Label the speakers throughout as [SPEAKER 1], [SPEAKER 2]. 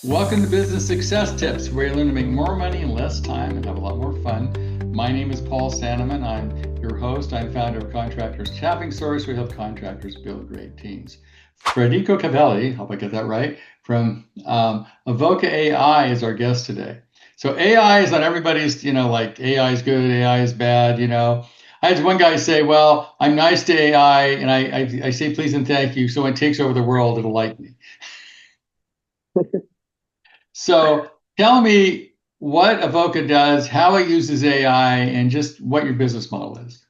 [SPEAKER 1] Welcome to Business Success Tips, where you learn to make more money in less time and have a lot more fun. My name is Paul Sanneman. I'm your host. I'm founder of Contractor Staffing Source. We help contractors build great teams. Federico Crivelli, hope I get that right, from Avoca AI is our guest today. So AI is on everybody's, like AI is good, AI is bad, I had one guy say, well, I'm nice to AI and I say please and thank you. So when it takes over the world, it'll like me. So tell me what Avoca does, how it uses AI, and just what your business model is.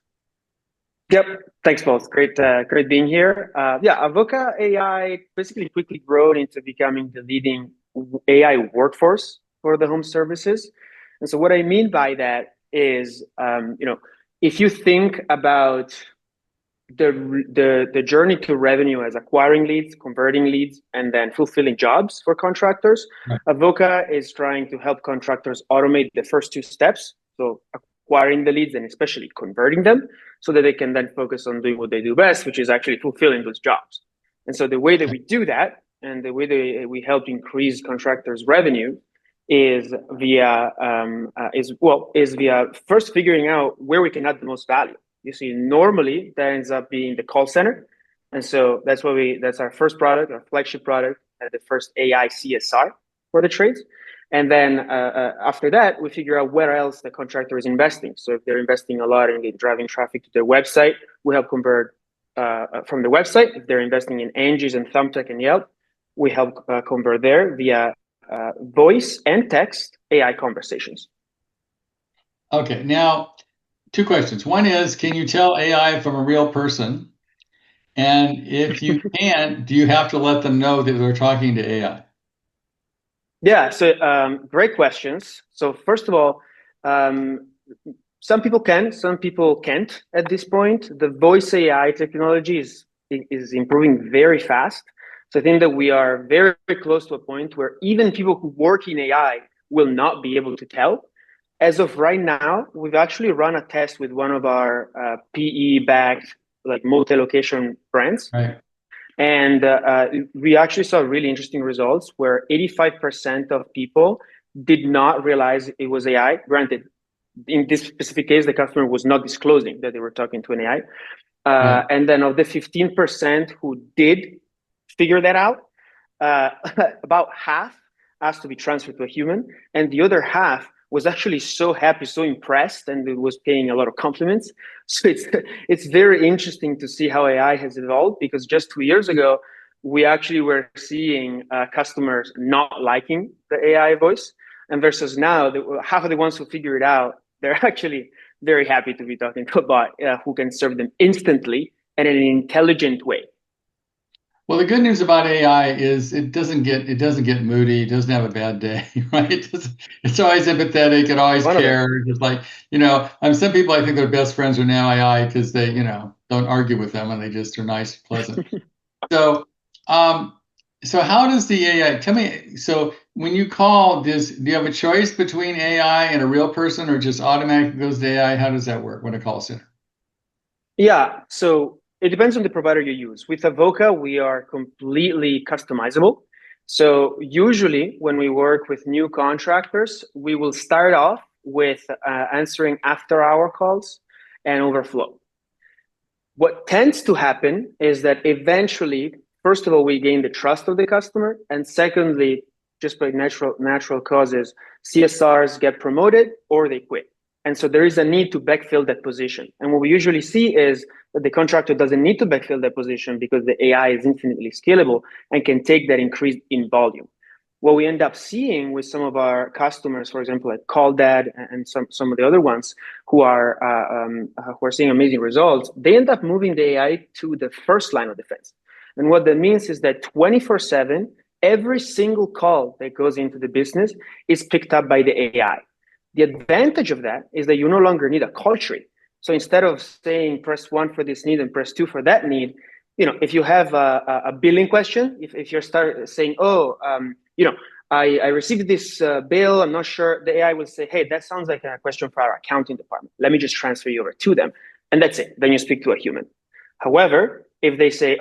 [SPEAKER 2] Yep. Thanks, both. Great being here. Avoca AI basically quickly grown into becoming the leading AI workforce for the home services. And so what I mean by that is, if you think about the journey to revenue as acquiring leads, converting leads, and then fulfilling jobs for contractors,
[SPEAKER 1] Right.
[SPEAKER 2] Avoca is trying to help contractors automate the first two steps. So acquiring the leads and especially converting them so that they can then focus on doing what they do best, which is actually fulfilling those jobs. And so the way that we do that and the way that we help increase contractors' revenue is via first figuring out where we can add the most value. You see, normally that ends up being the call center. And so that's our first product, our flagship product, the first AI CSR for the trades. And then after that, we figure out where else the contractor is investing. So if they're investing a lot in driving traffic to their website, we help convert from the website. If they're investing in Angie's and Thumbtack and Yelp, we help convert there via voice and text AI conversations.
[SPEAKER 1] Okay, now two questions. One is, can you tell AI from a real person? And if you can't, do you have to let them know that they're talking to AI?
[SPEAKER 2] Yeah, so great questions. So first of all, some people can, some people can't at this point. The voice AI technology is improving very fast. So I think that we are very, very close to a point where even people who work in AI will not be able to tell. As of right now, we've actually run a test with one of our PE-backed like multi-location brands.
[SPEAKER 1] Right.
[SPEAKER 2] And we actually saw really interesting results where 85% of people did not realize it was AI. Granted, in this specific case, the customer was not disclosing that they were talking to an AI.
[SPEAKER 1] Right.
[SPEAKER 2] And then of the 15% who did figure that out, about half asked to be transferred to a human. And the other half was actually so happy, so impressed, and it was paying a lot of compliments. So it's very interesting to see how AI has evolved, because just 2 years ago, we actually were seeing customers not liking the AI voice, and versus now, half of the ones who figure it out, they're actually very happy to be talking to a bot who can serve them instantly and in an intelligent way.
[SPEAKER 1] Well, the good news about AI is it doesn't get moody. It doesn't have a bad day, right? It's always empathetic. It always cares. It's like, some people, I think their best friends are now AI because they, don't argue with them and they just are nice, pleasant. So, so how does the AI, tell me, so when you call, do you have a choice between AI and a real person, or just automatically goes to AI? How does that work when a call center?
[SPEAKER 2] Yeah, so it depends on the provider you use. With Avoca, we are completely customizable. So usually when we work with new contractors, we will start off with answering after-hour calls and overflow. What tends to happen is that eventually, first of all, we gain the trust of the customer, and secondly, just by natural causes, CSRs get promoted or they quit. And so there is a need to backfill that position. And what we usually see is that the contractor doesn't need to backfill that position because the AI is infinitely scalable and can take that increase in volume. What we end up seeing with some of our customers, for example, like CallDad and some of the other ones who are seeing amazing results, they end up moving the AI to the first line of defense. And what that means is that 24/7, every single call that goes into the business is picked up by the AI. The advantage of that is that you no longer need a call tree. So instead of saying press 1 for this need and press 2 for that need, if you have a billing question, if you're saying, I received this bill, I'm not sure, the AI will say, hey, that sounds like a question for our accounting department. Let me just transfer you over to them. And that's it. Then you speak to a human. However, if they say,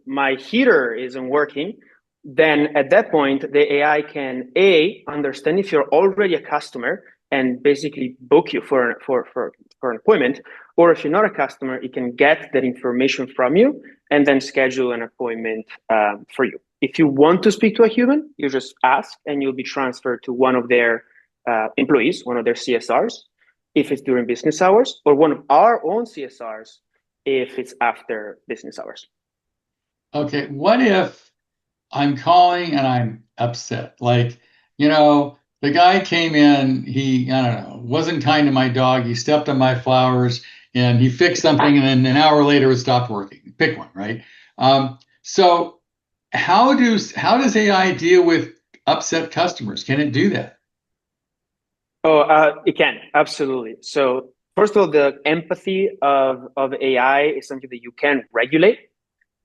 [SPEAKER 2] my heater isn't working, then at that point, the AI can understand if you're already a customer and basically book you for an appointment, or if you're not a customer, it can get that information from you and then schedule an appointment for you. If you want to speak to a human, you just ask and you'll be transferred to one of their employees, one of their CSRs, if it's during business hours, or one of our own CSRs if it's after business hours.
[SPEAKER 1] Okay, what if I'm calling and I'm upset? Like, the guy came in, he, I don't know, wasn't kind to my dog, he stepped on my flowers, and he fixed something, and then an hour later it stopped working. Pick one, right? So how does AI deal with upset customers? Can it do that?
[SPEAKER 2] Oh, it can, absolutely. So first of all, the empathy of AI is something that you can regulate,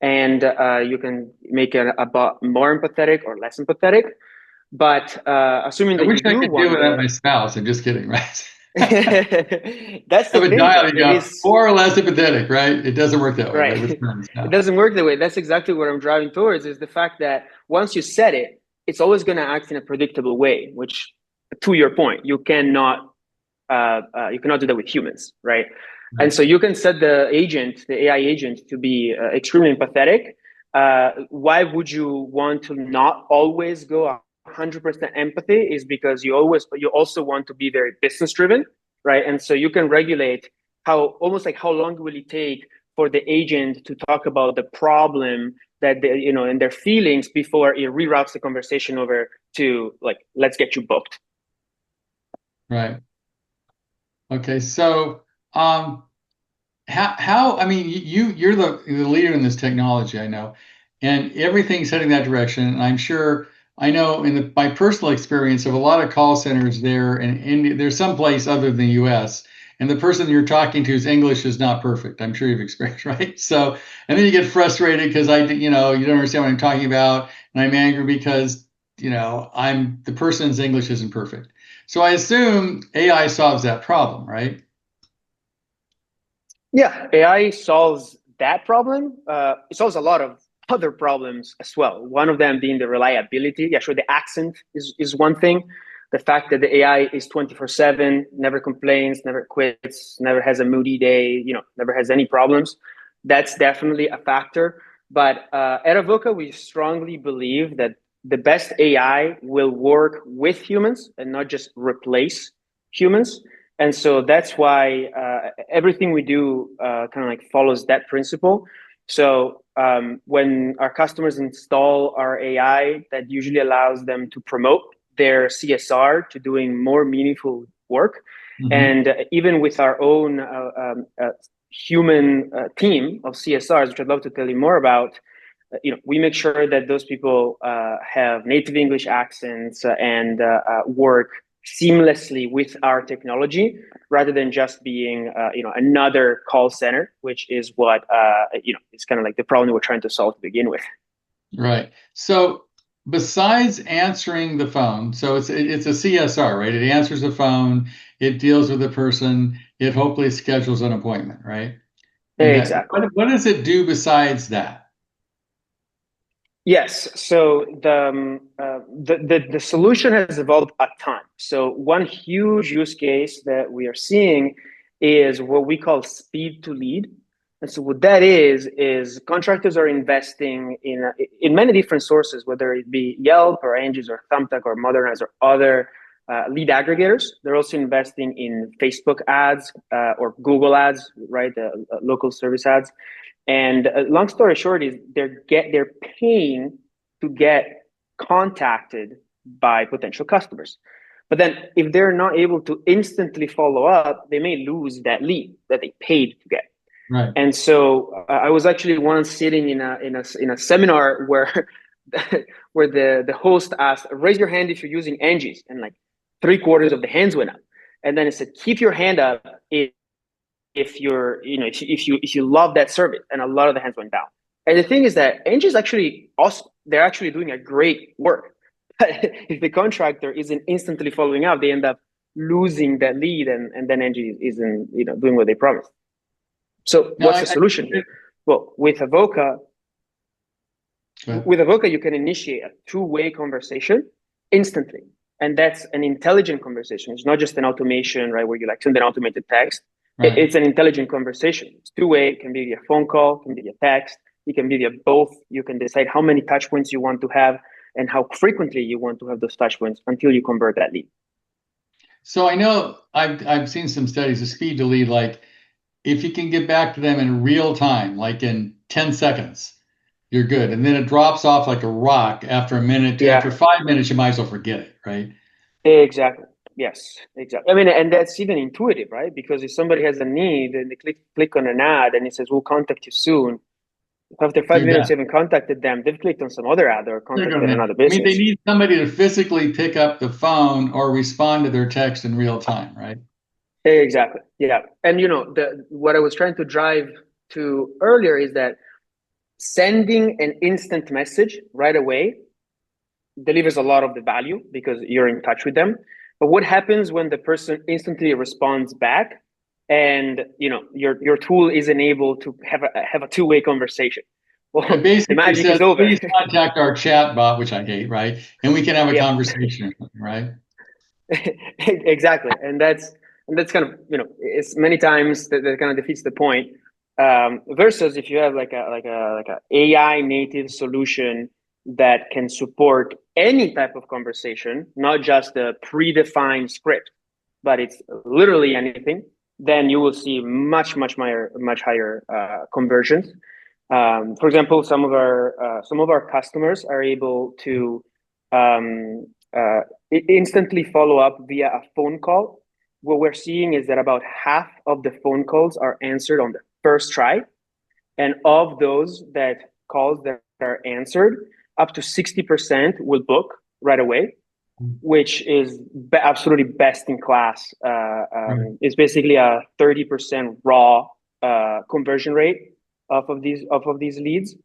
[SPEAKER 2] and you can make it about more empathetic or less empathetic. But assuming
[SPEAKER 1] I
[SPEAKER 2] that
[SPEAKER 1] wish
[SPEAKER 2] you
[SPEAKER 1] I
[SPEAKER 2] do
[SPEAKER 1] could do
[SPEAKER 2] want
[SPEAKER 1] it at
[SPEAKER 2] to,
[SPEAKER 1] my spouse. I'm just kidding, right?
[SPEAKER 2] that's the
[SPEAKER 1] Have a
[SPEAKER 2] thing,
[SPEAKER 1] dial,
[SPEAKER 2] though.
[SPEAKER 1] you
[SPEAKER 2] It
[SPEAKER 1] go
[SPEAKER 2] is
[SPEAKER 1] more or less empathetic, right? It doesn't work that way, right? With
[SPEAKER 2] right.
[SPEAKER 1] friends,
[SPEAKER 2] It
[SPEAKER 1] no.
[SPEAKER 2] doesn't work that way. That's exactly what I'm driving towards, is the fact that once you set it, it's always going to act in a predictable way, which, to your point, you cannot do that with humans, right? And
[SPEAKER 1] Right.
[SPEAKER 2] so you can set the AI agent, to be extremely empathetic. Why would you want to not always go 100% empathy? Is because you also want to be very business driven, right? And so you can regulate how long will it take for the agent to talk about the problem that and their feelings before it reroutes the conversation over to, like, let's get you booked.
[SPEAKER 1] Right. Okay. So, I mean, you're the leader in this technology, I know, and everything's heading that direction. And I'm sure, I know in my personal experience of a lot of call centers there, and there's some place other than the U.S., and the person you're talking to's English is not perfect. I'm sure you've experienced, right? So, and then you get frustrated because you don't understand what I'm talking about, and I'm angry because the person's English isn't perfect. So I assume AI solves that problem, right?
[SPEAKER 2] Yeah, AI solves that problem. It solves a lot of other problems as well. One of them being the reliability. Yeah, sure, the accent is one thing. The fact that the AI is 24/7, never complains, never quits, never has a moody day, never has any problems. That's definitely a factor. But at Avoca, we strongly believe that the best AI will work with humans and not just replace humans. And so that's why everything we do kind of like follows that principle. So when our customers install our AI, that usually allows them to promote their CSR to doing more meaningful work.
[SPEAKER 1] Mm-hmm.
[SPEAKER 2] And even with our own human team of CSRs, which I'd love to tell you more about, we make sure that those people have native English accents and work seamlessly with our technology, rather than just being another call center, which is what it's kind of like the problem we're trying to solve to begin with.
[SPEAKER 1] Right. So besides answering the phone, so it's a CSR, right? It answers the phone, it deals with the person, it hopefully schedules an appointment, right? And
[SPEAKER 2] Exactly.
[SPEAKER 1] what does it do besides that?
[SPEAKER 2] Yes. So the solution has evolved a ton. So one huge use case that we are seeing is what we call speed to lead. And so what that is contractors are investing in many different sources, whether it be Yelp or Angie's or Thumbtack or Modernize or other lead aggregators. They're also investing in Facebook ads or Google ads, right? Local service ads. And long story short is they're paying to get contacted by potential customers. But then if they're not able to instantly follow up, they may lose that lead that they paid to get.
[SPEAKER 1] Right.
[SPEAKER 2] And so I was actually once sitting in a seminar where where the host asked, "Raise your hand if you're using Angie's," and like 3/4 of the hands went up. And then it said, "Keep your hand up if you love that service," and a lot of the hands went down. And the thing is that Angie's actually awesome. They're actually doing a great work. But if the contractor isn't instantly following up, they end up losing that lead, and then Angie isn't doing what they promised. So what's the solution here? Well, with Avoca, With Avoca, you can initiate a two-way conversation instantly. And that's an intelligent conversation. It's not just an automation, right, where you like send an automated text.
[SPEAKER 1] Right.
[SPEAKER 2] It's an intelligent conversation. It's two-way. It can be via phone call, it can be via text, it can be via both. You can decide how many touch points you want to have and how frequently you want to have those touch points until you convert that lead.
[SPEAKER 1] So I know I've seen some studies, the speed to lead, like if you can get back to them in real time, like in 10 seconds, you're good. And then it drops off like a rock after a minute.
[SPEAKER 2] Yeah.
[SPEAKER 1] After 5 minutes, you might as well forget it, right?
[SPEAKER 2] Exactly. Yes, exactly. I mean, and that's even intuitive, right? Because if somebody has a need and they click on an ad and it says, we'll contact you soon. If after 5 minutes you haven't contacted them, they've clicked on some other ad or contacted another business.
[SPEAKER 1] I mean, they need somebody to physically pick up the phone or respond to their text in real time, right?
[SPEAKER 2] Exactly. Yeah. And what I was trying to drive to earlier is that sending an instant message right away delivers a lot of the value because you're in touch with them. But what happens when the person instantly responds back and your tool isn't able to have a two-way conversation? Well,
[SPEAKER 1] it basically
[SPEAKER 2] the magic
[SPEAKER 1] says,
[SPEAKER 2] is over.
[SPEAKER 1] please contact our chat bot, which I hate, right? And we can have a conversation or something, right?
[SPEAKER 2] Exactly. And that's kind of, it's many times that kind of defeats the point. Versus if you have like a AI native solution that can support any type of conversation, not just a predefined script, but it's literally anything, then you will see much higher conversions. For example, some of our customers are able to instantly follow up via a phone call. What we're seeing is that about half of the phone calls are answered on the first try. And of those calls that are answered, up to 60% will book right away, which is absolutely best in class. It's basically a 30% raw conversion rate off of these leads,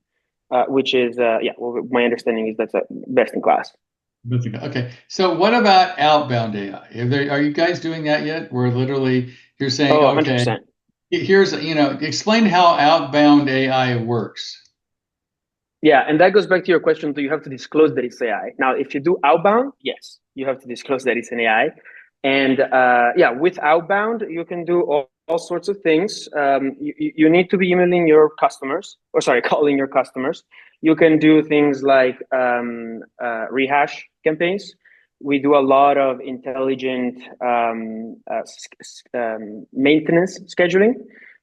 [SPEAKER 2] which is my understanding is that's a best in class.
[SPEAKER 1] Okay. So what about outbound AI? Are you guys doing that yet? Where literally you're saying, okay,
[SPEAKER 2] 100%.
[SPEAKER 1] here's, explain how outbound AI works.
[SPEAKER 2] Yeah, and that goes back to your question, do you have to disclose that it's AI? Now, if you do outbound, yes, you have to disclose that it's an AI. And with outbound, you can do all sorts of things. You need to be emailing your customers, calling your customers. You can do things like rehash campaigns. We do a lot of intelligent maintenance scheduling.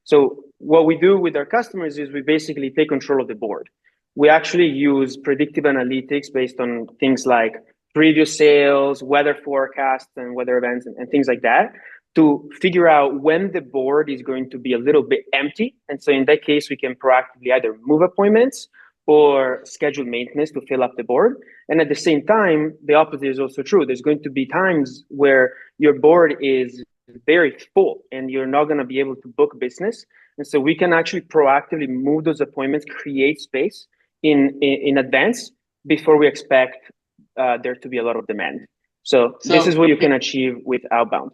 [SPEAKER 2] So what we do with our customers is we basically take control of the board. We actually use predictive analytics based on things like previous sales, weather forecasts, and weather events, and things like that to figure out when the board is going to be a little bit empty. And so in that case, we can proactively either move appointments or schedule maintenance to fill up the board. And at the same time, the opposite is also true. There's going to be times where your board is very full and you're not going to be able to book business. And so we can actually proactively move those appointments, create space in advance before we expect there to be a lot of demand. So this is what you can achieve with outbound.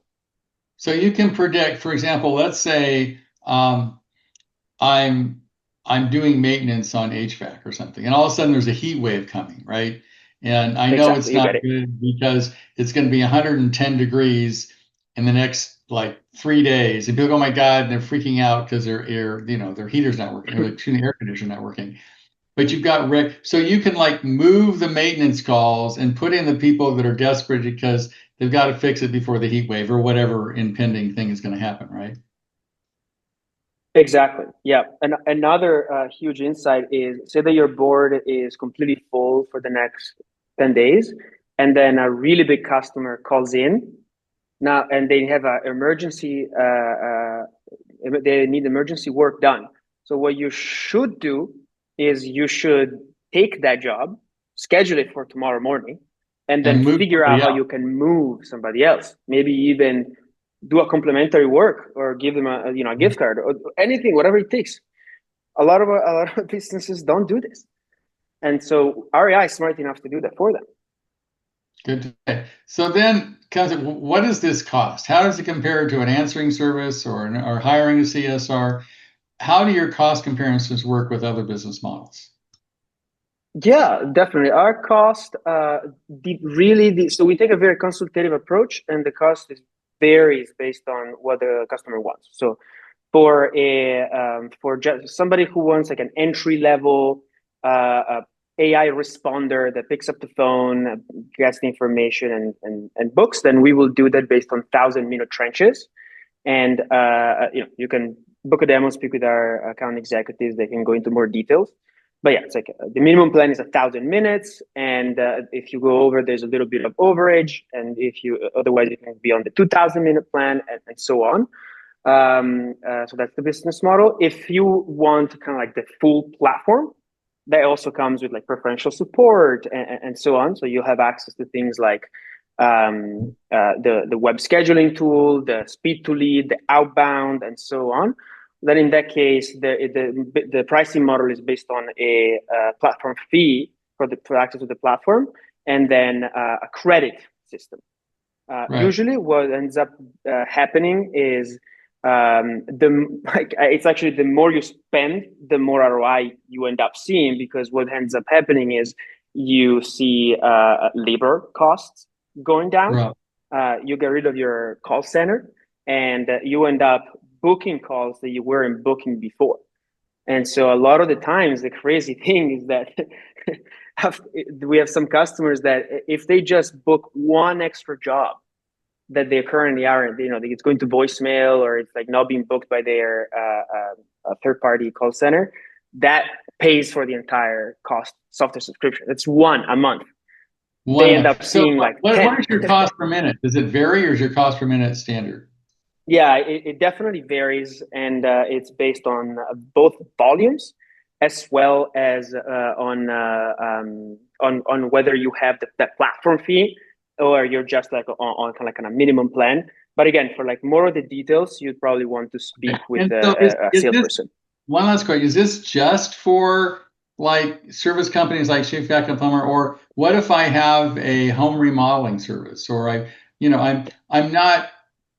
[SPEAKER 1] So you can predict, for example, let's say I'm doing maintenance on HVAC or something, and all of a sudden there's a heat wave coming, right? And I know it's not good because it's going to be 110 degrees in the next like 3 days, and people go, "Oh my God!" and they're freaking out because their heater's not working, or the air conditioner not working. But you've got so you can like move the maintenance calls and put in the people that are desperate because they've got to fix it before the heat wave or whatever impending thing is going to happen, right?
[SPEAKER 2] Exactly. Yeah. And another huge insight is, say that your board is completely full for the next 10 days, and then a really big customer calls in now, and they have an emergency, they need emergency work done. So what you should do is you should take that job, schedule it for tomorrow morning, and then figure out how you can move somebody else. Maybe even do a complimentary work or give them a gift card or anything, whatever it takes. A lot of businesses don't do this, and so REI is smart enough to do that for them.
[SPEAKER 1] Good. So then, what does this cost? How does it compare to an answering service or hiring a CSR? How do your cost comparisons work with other business models?
[SPEAKER 2] Yeah, definitely. Our cost, so we take a very consultative approach, and the cost varies based on what the customer wants. So for just somebody who wants like an entry level AI responder that picks up the phone, gets the information, and books, then we will do that based on 1,000-minute trenches. And you can book a demo, speak with our account executives. They can go into more details. But yeah, it's like the minimum plan is 1,000 minutes, and if you go over, there's a little bit of overage, and if you otherwise you can be on the 2,000-minute plan, and so on. So that's the business model. If you want kind of like the full platform, that also comes with like preferential support and so on. So you'll have access to things like the web scheduling tool, the speed to lead, the outbound, and so on. Then in that case, the pricing model is based on a platform fee for access to the platform, and then a credit system.
[SPEAKER 1] Right.
[SPEAKER 2] Usually, what ends up happening is it's actually the more you spend, the more ROI you end up seeing, because what ends up happening is you see labor costs going down.
[SPEAKER 1] Right.
[SPEAKER 2] You get rid of your call center, and you end up booking calls that you weren't booking before. And so a lot of the times, the crazy thing is that we have some customers that if they just book one extra job that they currently aren't, it's going to voicemail, or it's like not being booked by their third-party call center, that pays for the entire cost software subscription. That's one a month. They end up seeing like
[SPEAKER 1] what
[SPEAKER 2] 10.
[SPEAKER 1] is your cost per minute? Does it vary, or is your cost per minute standard?
[SPEAKER 2] Yeah, it definitely varies, and it's based on both volumes as well as on whether you have that platform fee, or you're just like on kind of like on a minimum plan. But again, for like more of the details, you'd probably want to speak with a salesperson.
[SPEAKER 1] One last question: is this just for like service companies like 𝗪𝗪𝗃𝗃 plumber, or what if I have a home remodeling service, or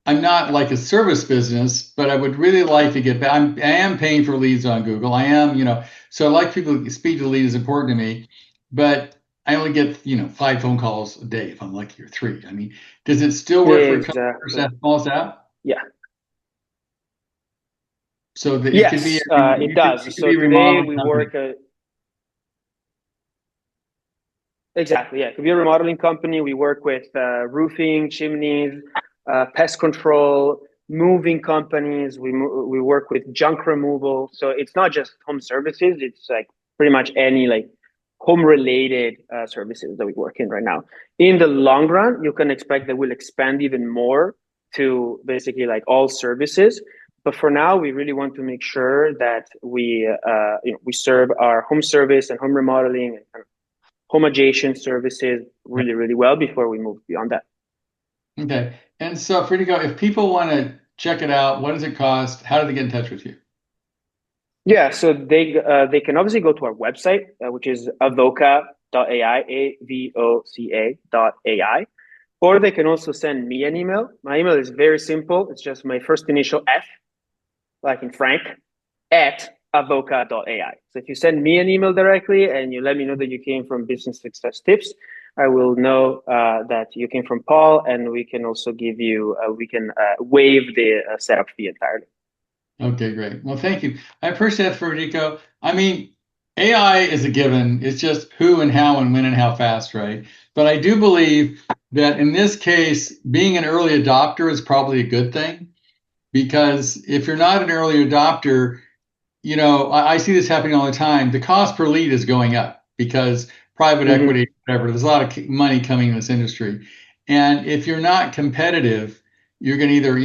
[SPEAKER 1] I'm not like a service business, but I would really like to get back. I am paying for leads on Google. I am, so I like people. Speed to lead is important to me, but I only get 5 phone calls a day if I'm lucky, or 3. I mean, does it still work for customers that calls out?
[SPEAKER 2] Yeah.
[SPEAKER 1] So
[SPEAKER 2] it could be it does. So today we work. Exactly. Yeah, it could be a remodeling company. We work with roofing, chimneys, pest control, moving companies. We work with junk removal. So it's not just home services. It's like pretty much any like home related services that we work in right now. In the long run, you can expect that we'll expand even more to basically like all services. But for now, we really want to make sure that we serve our home service and home remodeling and kind of home adjacent services really, really well before we move beyond that.
[SPEAKER 1] Okay. And so, Federico, if people want to check it out, what does it cost? How do they get in touch with you?
[SPEAKER 2] Yeah, so they can obviously go to our website, which is avoca.ai, 𝗪𝗂𝗃.ai, or they can also send me an email. My email is very simple. It's just my first initial F, like in Frank, at avoca.ai. So if you send me an email directly and you let me know that you came from Business Success Tips, I will know that you came from Paul, and we can also give you, waive the setup fee entirely.
[SPEAKER 1] Okay, great. Well, thank you. I appreciate that, Federico. I mean, AI is a given. It's just who and how and when and how fast, right? But I do believe that in this case, being an early adopter is probably a good thing, because if you're not an early adopter, I see this happening all the time. The cost per lead is going up because private equity, whatever, there's a lot of money coming in this industry. And if you're not competitive, you're going to either,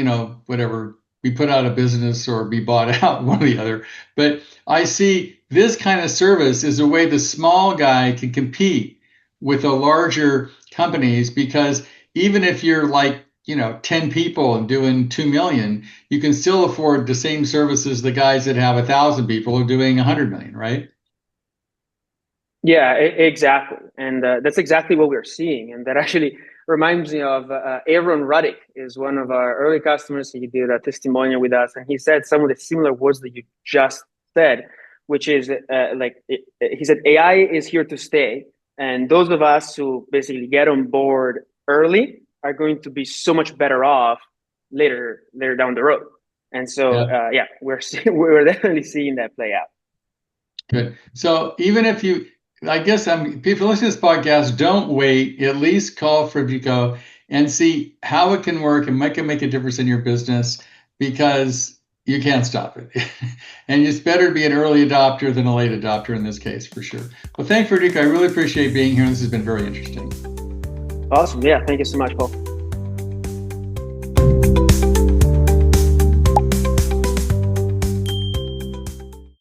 [SPEAKER 1] whatever, be put out of business or be bought out, one or the other. But I see this kind of service is a way the small guy can compete with the larger companies, because even if you're like, 10 people and doing 2 million, you can still afford the same services the guys that have 1,000 people are doing 100 million, right?
[SPEAKER 2] Yeah, exactly. And that's exactly what we're seeing. And that actually reminds me of 𝗪𝗏 is one of our early customers. He did a testimonial with us, and he said some of the similar words that you just said, which is he said, AI is here to stay. And those of us who basically get on board early are going to be so much better off later down the road. And so, we're definitely seeing that play out.
[SPEAKER 1] Good. So even if you, I guess people listening to this podcast, don't wait. At least call Federico and see how it can work and make a difference in your business, because you can't stop it. And it's better to be an early adopter than a late adopter in this case, for sure. Well, thank you, Federico. I really appreciate being here. This has been very interesting.
[SPEAKER 2] Awesome. Yeah. Thank you so much, Paul.